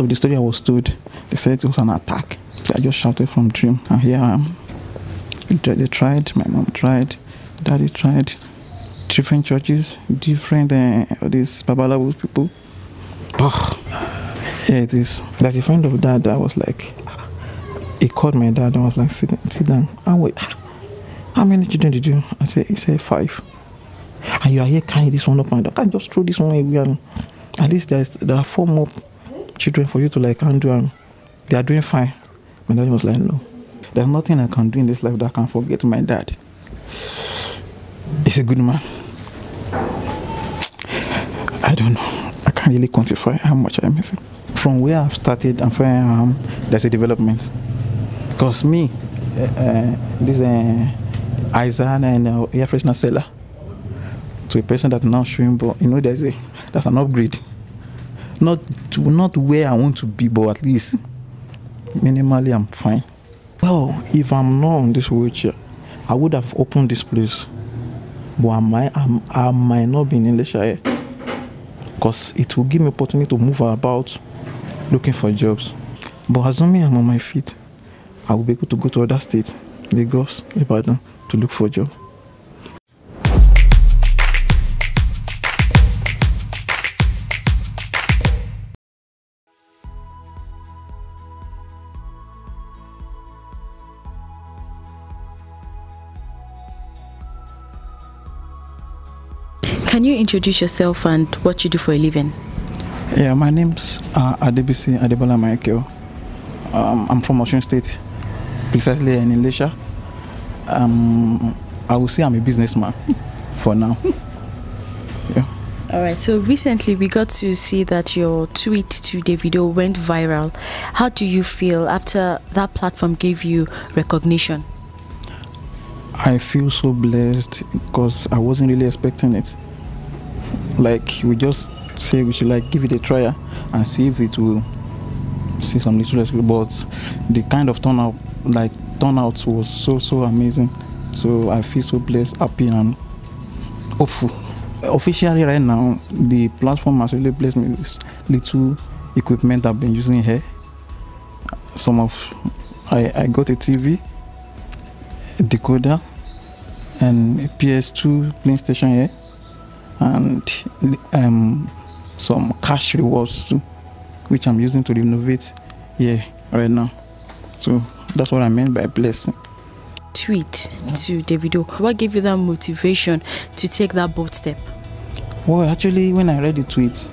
Out of the story I was told, they said it was an attack. So I just shouted from dream, and here I am. They tried, my mom tried, daddy tried, different churches, different these Babalawo people. Yeah, it is. There's a friend of dad that was like, he called my dad and was like, sit down and wait. How many children did you? He said 5. And you are here carrying this one up, and I can't just throw this one away. And at least there are 4 more children for you to like handle, and they are doing fine. My dad was like, no, there's nothing I can do in this life that I can forget my dad. He's a good man. I don't know. I can't really quantify how much I miss him. From where I've started and where I am, there's a development. Because me, this Isaiah and air freshener seller, to a person that now showing, but you know, that's an upgrade. Not where I want to be, but at least minimally I'm fine. Well, if I'm not on this wheelchair, I would have opened this place, but I might not be in Ilesha here, because it will give me opportunity to move about looking for jobs. But assuming I'm on my feet, I will be able to go to other states, Lagos, Ibadan, to look for a job. Can you introduce yourself and what you do for a living? Yeah, my name's Adebisi Micheal. I'm from Osun State, precisely in Ilesha. I will say I'm a businessman for now. Yeah. All right, so recently we got to see that your tweet to Davido went viral. How do you feel after that platform gave you recognition? I feel so blessed because I wasn't really expecting it. Like, we just say we should like give it a try and see if it will see some little result. But the kind of turnout was so amazing. So I feel so blessed, happy, and hopeful. Officially right now, the platform has really blessed me with little equipment I've been using here. I got a TV, a decoder, and a PS2 playing station here, and some cash rewards too, which I'm using to renovate here right now. So that's what I meant by blessing. Tweet to Davido, what gave you that motivation to take that bold step? Well, actually, when I read the tweet,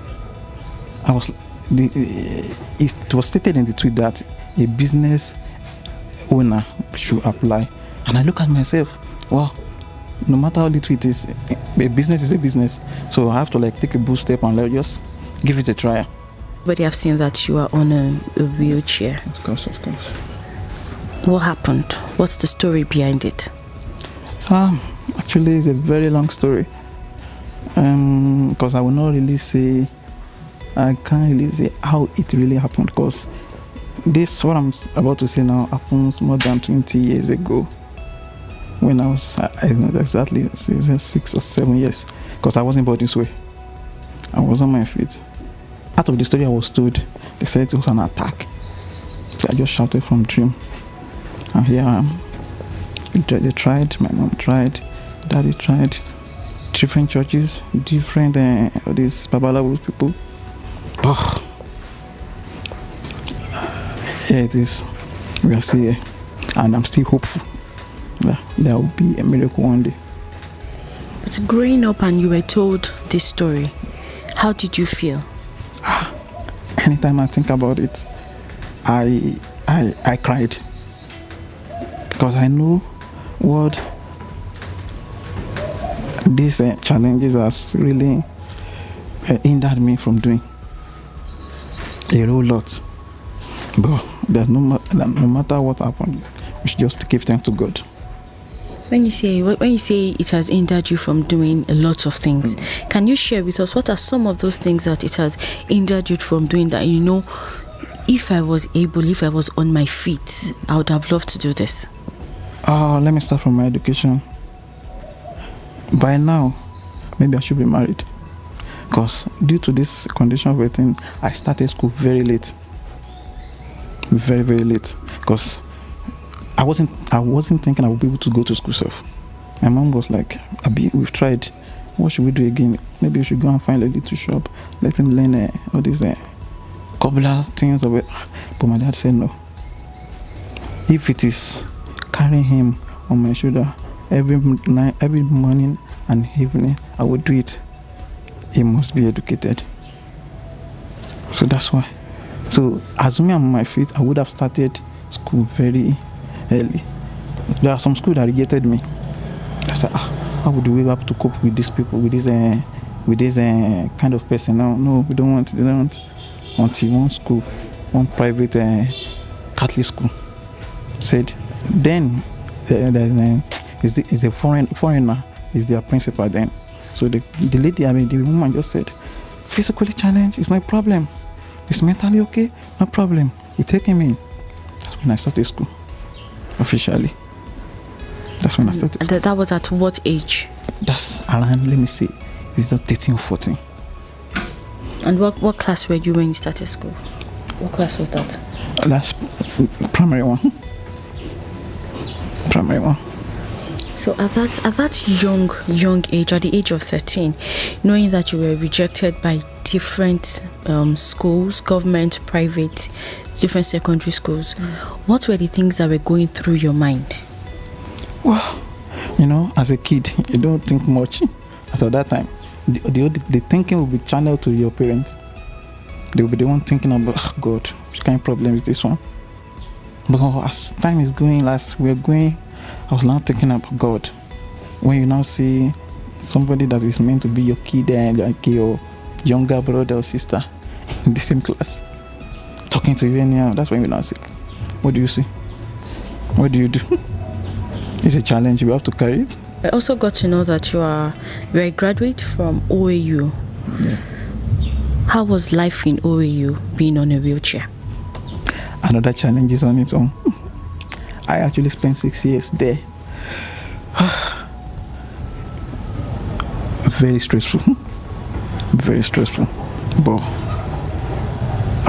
it was stated in the tweet that a business owner should apply, and I look at myself, well, no matter how little it is, a business is a business. So I have to like take a bold step and just give it a try. But I've seen that you are on a wheelchair. Of course. What happened? What's the story behind it? Actually, it's a very long story. Because I will not really say, I can't really say how it really happened, because what I'm about to say now happens more than 20 years ago, when I was, I don't know exactly, 6 or 7 years, because I wasn't born this way. I was on my feet. Out of the story I was told, they said it was an attack. So I just shouted from dream, and here I am. They tried, my mom tried, daddy tried, different churches, different these Babalawo people. Yeah, it is. We are still here, and I'm still hopeful that there will be a miracle one day. But growing up and you were told this story, how did you feel? Anytime I think about it, I cried, because I know what these challenges has really hindered me from doing a whole lot. But there's no matter what happened, we should just give thanks to God. When you say it has hindered you from doing a lot of things, can you share with us what are some of those things that it has hindered you from doing, that you know, if I was on my feet, I would have loved to do this? Let me start from my education. By now, maybe I should be married, because due to this condition of everything, I started school very late. very, very late, because I wasn't thinking I would be able to go to school self. My mom was like, Abi, we've tried. What should we do again? Maybe we should go and find a little shop, let him learn all these cobbler things of it. But my dad said no. If it is carrying him on my shoulder every night, every morning and evening, I would do it. He must be educated. So that's why. So assuming I'm on my feet, I would have started school very early. There are some schools that rejected me. I said, how would we have to cope with these people, with this kind of person? No, we don't want. They don't want. Until one school, one private Catholic school, said, then is a foreigner is their principal then. So the lady, the woman just said, physically challenged is no problem. It's mentally okay, no problem. We take him in. That's when I started school, officially. That's when I started school. That was at what age? That's around, let me see, it's not 13 or 14. And what class were you when you started school? What class was that? That's primary one. Primary one. So at that young age, at the age of 13, knowing that you were rejected by different schools, government, private, different secondary schools, what were the things that were going through your mind? Well, as a kid, you don't think much. As at that time, the thinking will be channeled to your parents. They will be the one thinking about, oh God, which kind of problem is this one? But as time is going, as we're going, I was now thinking about God. When you now see somebody that is meant to be your kid and like your younger brother or sister in the same class, talking to you anyhow, that's when you now see, what do you see? What do you do? It's a challenge, you have to carry it. I also got to know that you are a graduate from OAU. Yeah. How was life in OAU being on a wheelchair? Another challenge is on its own. I actually spent 6 years there. Very stressful. Very stressful. But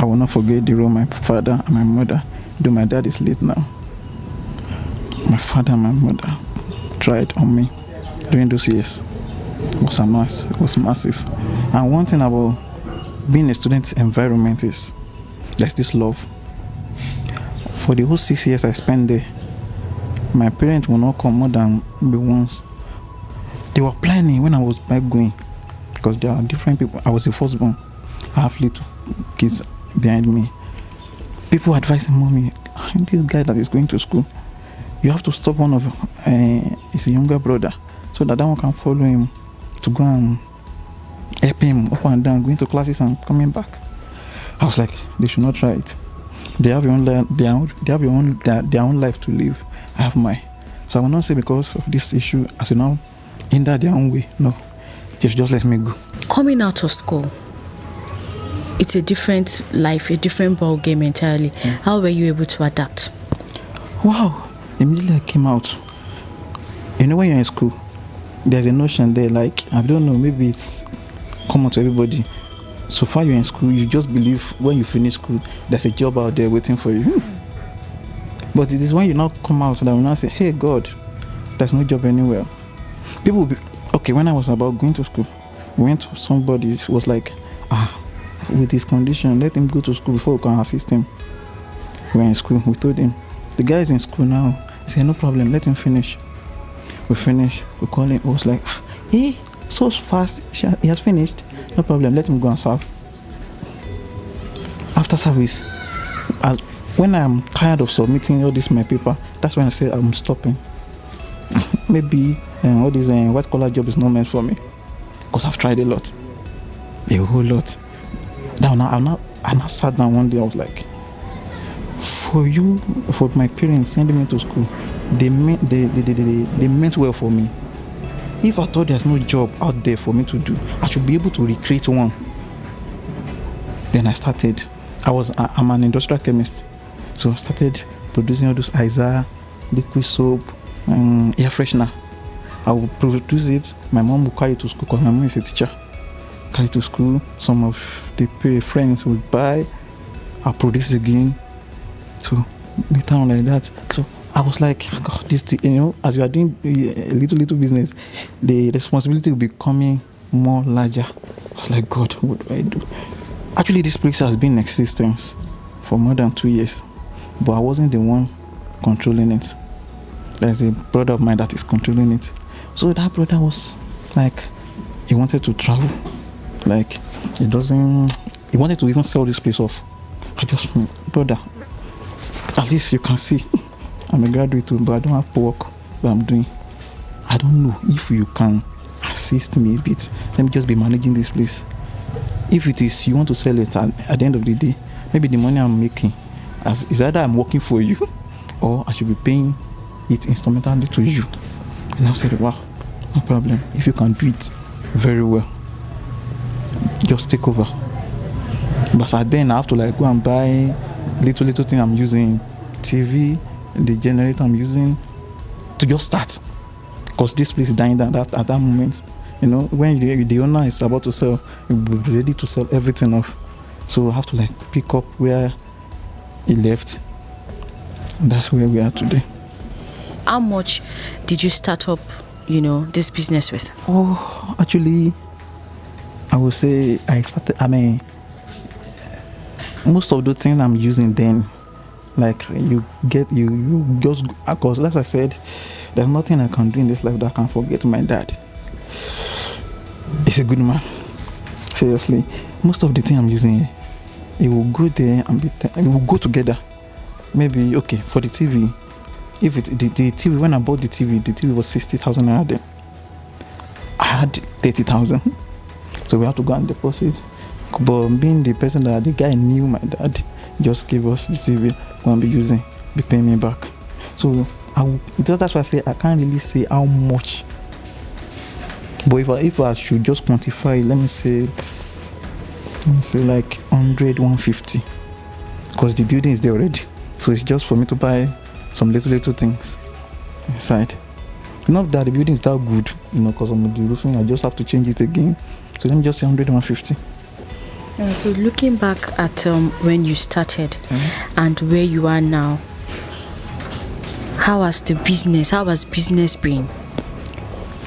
I will not forget the role my father and my mother, though my dad is late now. My father and my mother tried on me during those years. It was massive. And one thing about being a student environment is there's this love. For the whole 6 years I spent there, my parents will not come more than maybe once. They were planning when I was back going, because there are different people. I was the firstborn. I have little kids behind me. People advising mommy, this guy that is going to school, you have to stop one of his younger brother, so that one can follow him to go and help him up and down, going to classes and coming back. I was like, they should not try it. They have their own life to live. I have mine. So I will not say because of this issue, as you know, hinder their own way. No, just let me go. Coming out of school, it's a different life, a different ball game entirely. How were you able to adapt? Wow. Immediately I came out. When you're in school, there's a notion there, like, I don't know, maybe it's common to everybody. So far you're in school, you just believe when you finish school, there's a job out there waiting for you. But it is when you now come out that you now say, hey God, there's no job anywhere. People will be, okay, when I was about going to school, we went to somebody who was like, with his condition, let him go to school before we can assist him. We're in school, we told him, the guy is in school now. He said, no problem, let him finish. We finished, we called him, he was like, hey, so fast, he has finished. No problem, let him go and serve. After service, when I'm tired of submitting all this my paper, that's when I say I'm stopping. Maybe all this white collar job is not meant for me, because I've tried a lot, a whole lot. Now I now sat down one day. I was like, for my parents sending me to school, they meant well for me. If I thought there's no job out there for me to do, I should be able to recreate one. Then I started. I'm an industrial chemist, so I started producing all those Isa, liquid soap, air freshener. I would produce it. My mom would carry it to school because my mom is a teacher. Carry it to school. Some of the friends would buy. I'll produce again. later on like that. So I was like, God, this thing, you know, as you are doing a little business, the responsibility will be becoming more larger. I was like, God, what do I do? Actually, this place has been in existence for more than 2 years, but I wasn't the one controlling it. There's a brother of mine that is controlling it. So that brother was like, he wanted to travel. Like, he wanted to even sell this place off. I just, brother, at least you can see, I'm a graduate too, but I don't have work that I'm doing. I don't know if you can assist me a bit. Let me just be managing this place. If it is you want to sell it at the end of the day, maybe the money I'm making is either I'm working for you or I should be paying it instrumentally to you. And I said, wow, no problem. If you can do it very well, just take over. But then I have to like go and buy little thing I'm using, TV, the generator I'm using to just start. Because this place is dying down at that moment. You know, when the owner is about to sell, you'll be ready to sell everything off. So I have to like pick up where he left. And that's where we are today. How much did you start up, you know, this business with? Oh, actually, I would say most of the things I'm using then, like you just, because like I said, there's nothing I can do in this life that I can forget my dad. He's a good man. Seriously, most of the thing I'm using, it will go there and it will go together. Maybe okay for the TV. If the TV, when I bought the TV was 60,000 naira then. I had 30,000, so we had to go and deposit. But being the person that the guy knew my dad, just gave us the TV, go and be paying me back. So that's why I say I can't really say how much. But if I should just quantify, let me say like 100, 150, because the building is there already. So it's just for me to buy some little things inside. Not that the building is that good, you know, because of the roofing, I just have to change it again. So let me just say 100, 150. So looking back at when you started and where you are now, how has business been?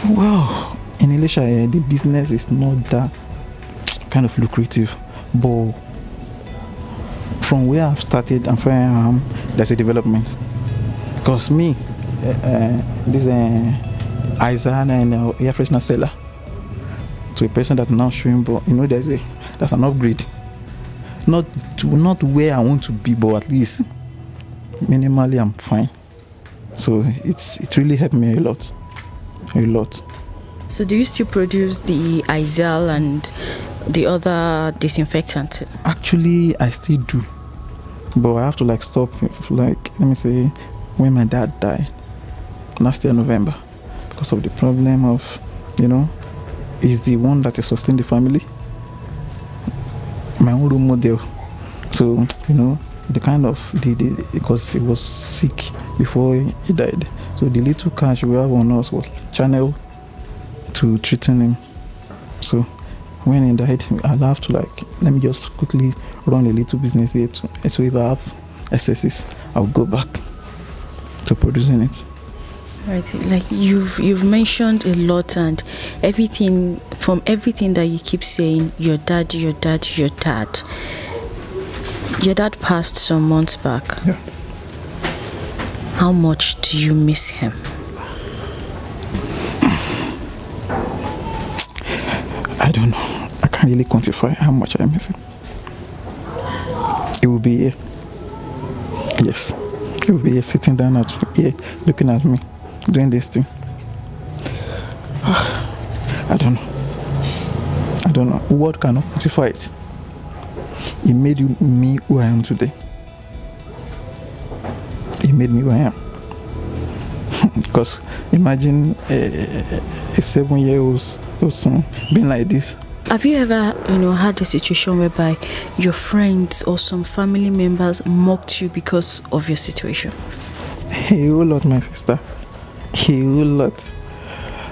Well, in Ilesha, the business is not that kind of lucrative, but from where I've started and where I am, there's a development. Because me, this Isaiah and air freshener seller to a person that now showing, but you know, that's an upgrade. Not where I want to be, but at least minimally I'm fine. So it really helped me a lot. So do you still produce the Isel and the other disinfectant? Actually, I still do, but I have to like stop. Like, let me say, when my dad died last year November, because of the problem of, you know, he's the one that has sustained the family, my own role model. So, you know, the kind of because he was sick before he died, so the little cash we have on us was channeled to treating him. So when he died, I'll have to like, let me just quickly run a little business here too. So if I have excesses, I'll go back to producing it. Right, like you've mentioned a lot, and everything that you keep saying, your dad passed some months back. Yeah. How much do you miss him? I don't know. I can't really quantify how much I miss him. He will be here. Yes. He will be here sitting down here looking at me doing this thing. I don't know. Word cannot quantify it. He made me who I am today. He made me who I am. Because imagine a 7-year-old son being like this. Have you ever, had a situation whereby your friends or some family members mocked you because of your situation? A whole lot, my sister. A whole lot.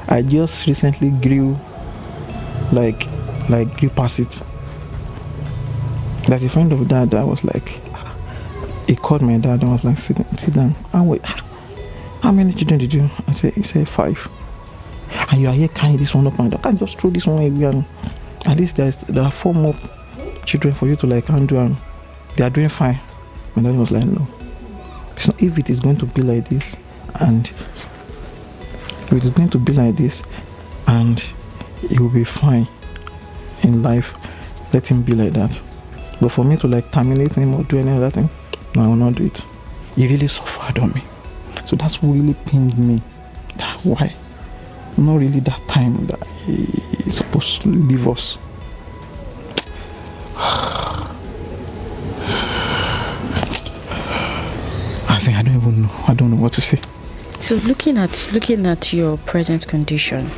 I just recently grew grew past it. There's a friend of that was like, he called my dad and was like, sit down and wait. How many children did you? He said 5. And you are here carrying this one up and down. I can't just throw this one away. And at least there are 4 more children for you to like handle, and they are doing fine. My dad was like, no. So if it is going to be like this, and it will be fine in life, let him be like that. But for me to like terminate him or do any other thing, no, I will not do it. He really suffered on me. So that's what really pained me. That why? Not really that time that he's supposed to leave us. I don't even know. I don't know what to say. So looking at your present condition,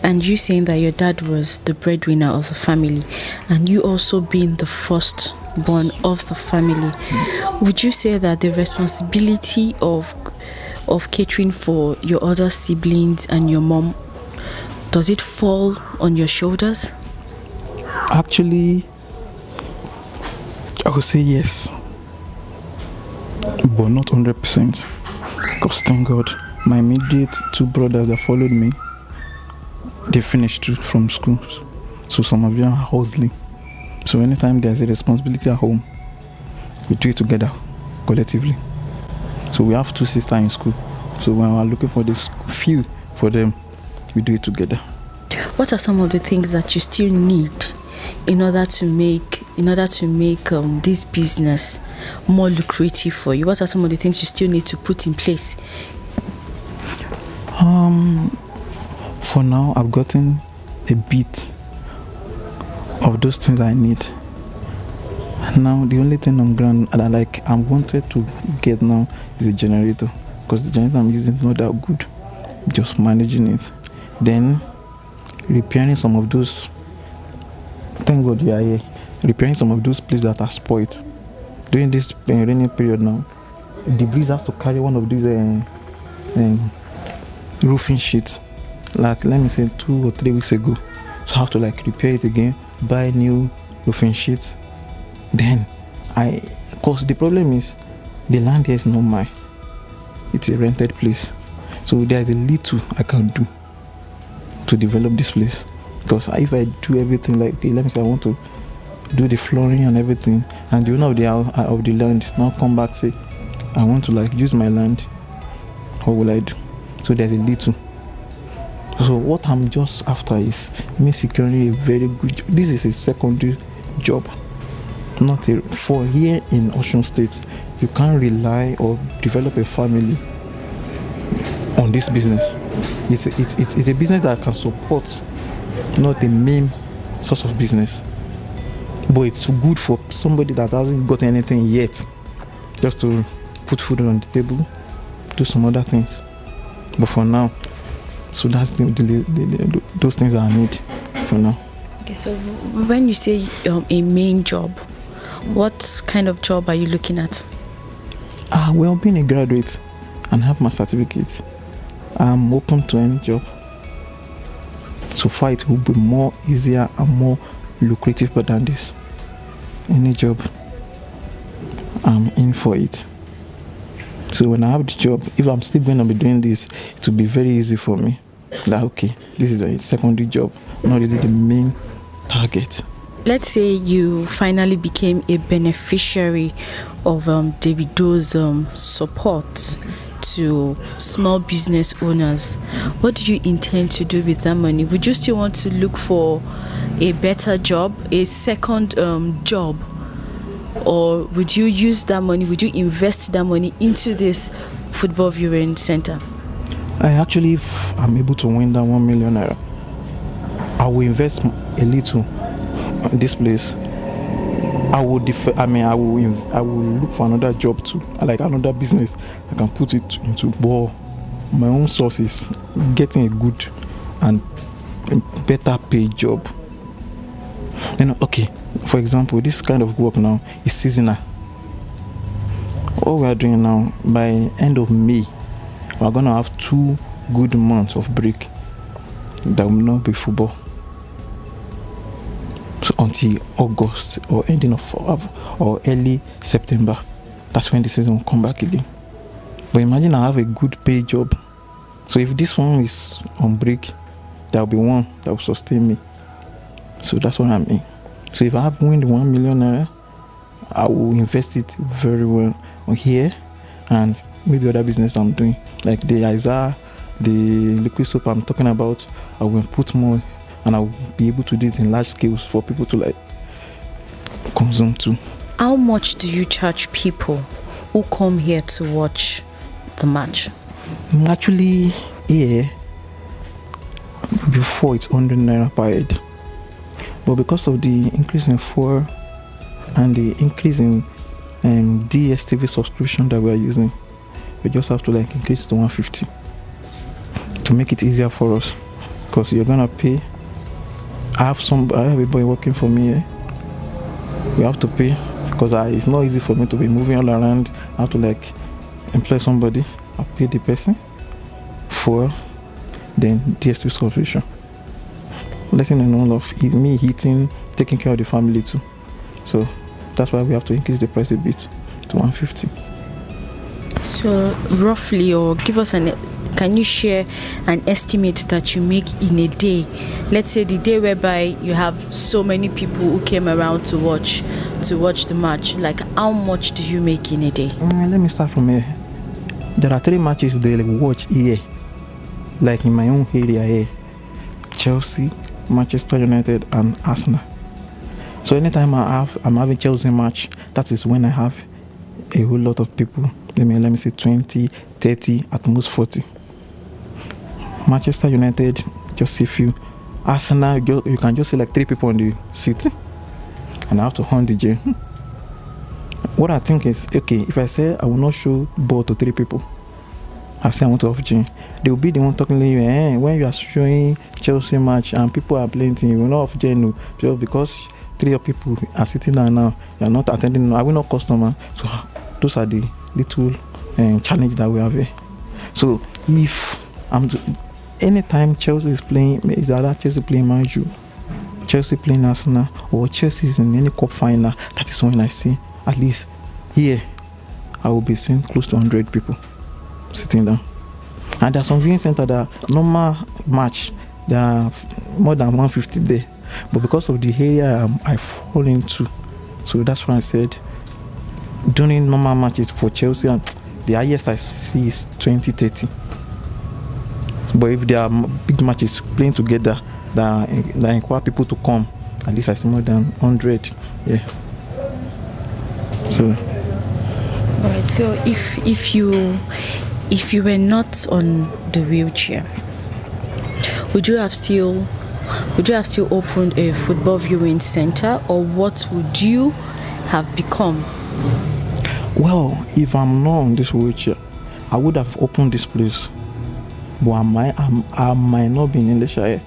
and you saying that your dad was the breadwinner of the family, and you also being the firstborn of the family, would you say that the responsibility of catering for your other siblings and your mom, does it fall on your shoulders? Actually, I would say yes, but not 100%. Because thank God, my immediate 2 brothers that followed me, they finished from school. So some of them are hustling. So anytime there's a responsibility at home, we do it together, collectively. So we have 2 sisters in school. So when we're looking for this few for them, we do it together. What are some of the things that you still need in order to make this business more lucrative for you? What are some of the things you still need to put in place? For now, I've gotten a bit of those things I need. Now, the only thing I'm wanted to get now is a generator, because the generator I'm using is not that good. Just managing it, then repairing some of those. Thank God you are here. Repairing some of those places that are spoiled. During this rainy period now, the breeze has to carry one of these roofing sheets. Like, let me say 2 or 3 weeks ago. So I have to like repair it again, buy new roofing sheets. Then because the problem is, the land here is not mine. It's a rented place. So there's a little I can do to develop this place. Because if I do everything like, okay, let me say I want to do the flooring and everything, and the owner of the land now come back say, I want to like use my land, what will I do? So there's a little. So what I'm just after is me securing a very good job. This is a secondary job, not for here in Osun State. You can't rely or develop a family on this business. It's a business that can support, not the main source of business, but it's good for somebody that hasn't got anything yet, just to put food on the table, do some other things. But for now, so that's those things I need for now. Okay, so when you say a main job, what kind of job are you looking at? Well, being a graduate and have my certificate, I'm open to any job. So far it will be more easier and more lucrative than this. Any job, I'm in for it. So when I have the job, if I'm still going to be doing this, it will be very easy for me. Like, okay, this is a secondary job, not really the main target. Let's say you finally became a beneficiary of Davido's support to small business owners. What do you intend to do with that money? Would you still want to look for a better job, a second job? Or would you use that money, would you invest that money into this football viewing center? If I'm able to win that 1 million naira, I will invest a little in this place. I will look for another job too, like another business I can put it into. But my own source is getting a good and better paid job. Okay, for example, this kind of work now is seasonal. What we are doing now, by end of May, we are going to have 2 good months of break. That will not be football. So until August or ending of or early September, that's when the season will come back again. But imagine I have a good pay job. So if this one is on break, there will be one that will sustain me. So that's what I mean. So if I have win the 1 million naira, I will invest it very well on here and maybe other business I'm doing. Like the Isaiah, the liquid soap I'm talking about, I will put more and I will be able to do it in large scales for people to like consume too. How much do you charge people who come here to watch the match? Actually, here, before it's 100 naira per head. But because of the increase in fuel and the increase in DSTV subscription that we are using, we just have to like increase to 150 to make it easier for us. Because you're gonna pay. I have a boy working for me here. We have to pay because it's not easy for me to be moving all around. I have to like employ somebody. I pay the person for then DSTV subscription. Letting them know of me eating, taking care of the family too. So that's why we have to increase the price a bit to 150. So roughly, or give us can you share an estimate that you make in a day? Let's say the day whereby you have so many people who came around to watch the match. Like how much do you make in a day? Let me start from here. There are 3 matches they watch here, like in my own area here: Chelsea, Manchester United, and Arsenal. So anytime I'm having Chelsea match, that is when I have a whole lot of people. Let me say 20, 30, at most 40. Manchester United, just a few. Arsenal, you can just see like 3 people on the seat, and I have to hunt the J. What I think is, okay, if I say I will not show ball to 3 people, I say I want to off J, they will be the one talking to you, when you are showing Chelsea match and people are playing, you will not off J, no, just because 3 people are sitting there now, you are not attending, no, I will not customer. So those are the little challenge that we have here. So if anytime Chelsea is playing, is either Chelsea playing Man U, Chelsea playing Arsenal, or Chelsea is in any cup final, that is when I see at least here I will be seeing close to 100 people sitting down. And there are some viewing centers that normal match, there are more than 150 there, but because of the area I fall into, so that's why I said during normal matches for Chelsea, and the highest I see is 20-30. But if there are big matches playing together that require people to come, at least I see more than 100. Yeah. So. Alright. So if you were not on the wheelchair, would you have still opened a football viewing center, or what would you have become? Well, if I'm not on this wheelchair, I would have opened this place. But I might not be in Ilesha here,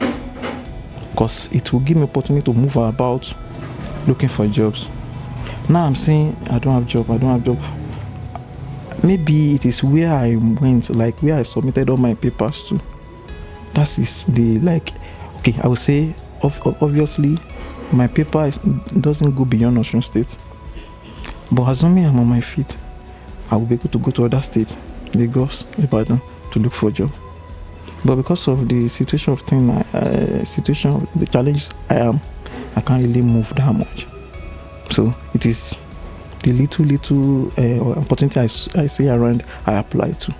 because it will give me opportunity to move about looking for jobs. Now I'm saying I don't have job. Maybe it is where I went, like where I submitted all my papers to. That is the okay, I would say obviously my paper doesn't go beyond Osun State. But assuming I'm on my feet, I will be able to go to other states, Lagos, Ibadan, to look for a job. But because of the situation of the challenge I can't really move that much. So it is the little opportunity I see around I apply to.